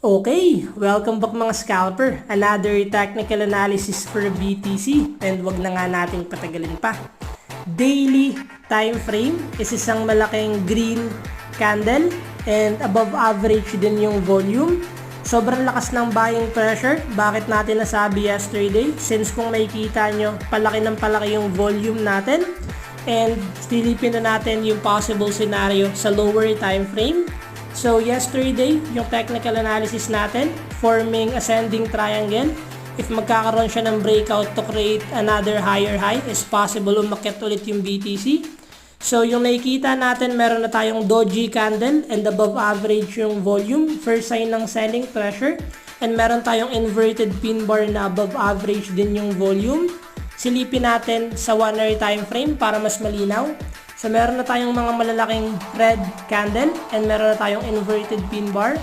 Okay, welcome back mga scalper. Another technical analysis for BTC and wag na nga nating patagalin pa. Daily time frame is isang malaking green candle and above average din yung volume. Sobrang lakas ng buying pressure. Bakit natin nasabi yesterday? Since kung makikita nyo, palaki ng palaki yung volume natin. And silipin na natin yung possible scenario sa lower time frame. So yesterday, yung technical analysis natin, forming ascending triangle. If magkakaroon siya ng breakout to create another higher high, is possible umakyat ulit yung BTC. So yung nakikita natin, meron na tayong doji candle and above average yung volume. First sign ng selling pressure. And meron tayong inverted pin bar na above average din yung volume. Silipin natin sa 1 hour time frame para mas malinaw. So meron na tayong mga malalaking red candle and meron na tayong inverted pin bar.